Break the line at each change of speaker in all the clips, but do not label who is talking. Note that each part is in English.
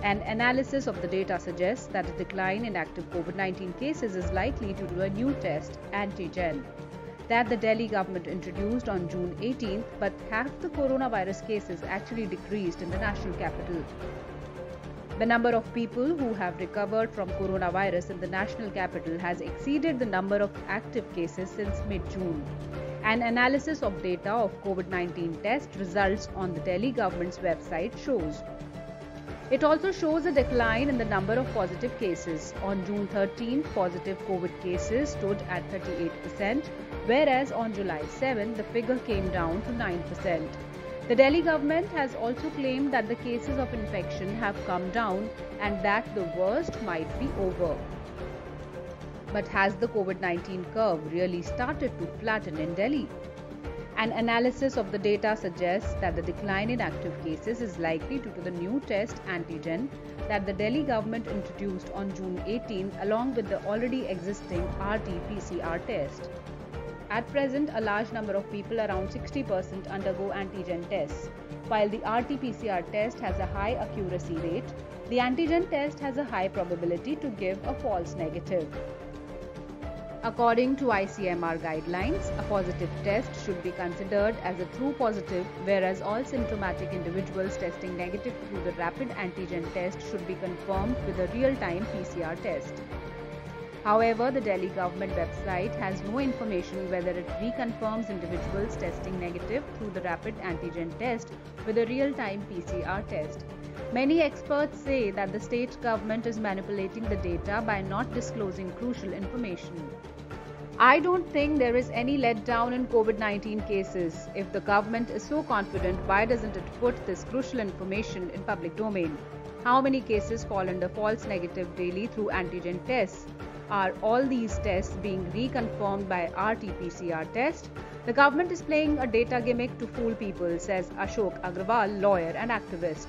An analysis of the data suggests that a decline in active COVID-19 cases is likely due to a new test, antigen, that the Delhi government introduced on June 18th, but half the coronavirus cases actually decreased in the national capital. The number of people who have recovered from coronavirus in the national capital has exceeded the number of active cases since mid-June. An analysis of data of COVID-19 test results on the Delhi government's website shows. It also shows a decline in the number of positive cases. On June 13th, positive COVID cases stood at 38%, whereas on July 7th, the figure came down to 9%. The Delhi government has also claimed that the cases of infection have come down and that the worst might be over. But has the COVID-19 curve really started to flatten in Delhi? An analysis of the data suggests that the decline in active cases is likely due to the new test, antigen, that the Delhi government introduced on June 18 along with the already existing RT-PCR test. At present, a large number of people, around 60%, undergo antigen tests. While the RT-PCR test has a high accuracy rate, the antigen test has a high probability to give a false negative. According to ICMR guidelines, a positive test should be considered as a true positive, whereas all symptomatic individuals testing negative through the rapid antigen test should be confirmed with a real-time PCR test. However, the Delhi government website has no information whether it reconfirms individuals testing negative through the rapid antigen test with a real-time PCR test. Many experts say that the state government is manipulating the data by not disclosing crucial information. I don't think there is any letdown in COVID-19 cases. If the government is so confident, why doesn't it put this crucial information in public domain? How many cases fall under false negative daily through antigen tests? Are all these tests being reconfirmed by RT-PCR test? The government is playing a data gimmick to fool people, says Ashok Agrawal, lawyer and activist.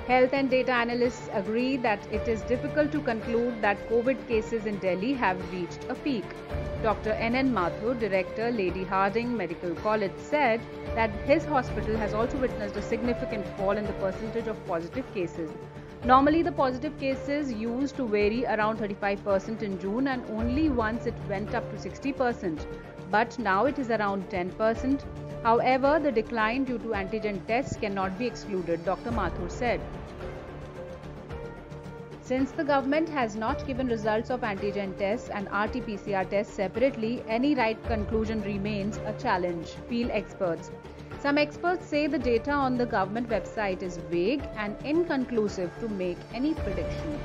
Health and data analysts agree that it is difficult to conclude that COVID cases in Delhi have reached a peak. Dr. N.N. Mathur, director, Lady Hardinge Medical College, said that his hospital has also witnessed a significant fall in the percentage of positive cases. Normally, the positive cases used to vary around 35% in June and only once it went up to 60%. But now it is around 10%. However, the decline due to antigen tests cannot be excluded, Dr. Mathur said. Since the government has not given results of antigen tests and RT-PCR tests separately, any right conclusion remains a challenge, feel experts. Some experts say the data on the government website is vague and inconclusive to make any prediction.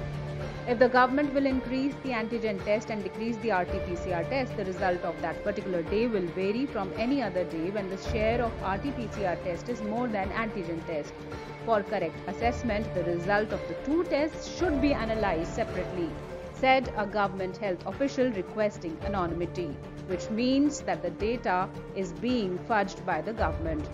If the government will increase the antigen test and decrease the RT-PCR test, the result of that particular day will vary from any other day when the share of RT-PCR test is more than antigen test. For correct assessment, the result of the two tests should be analyzed separately, said a government health official requesting anonymity, which means that the data is being fudged by the government.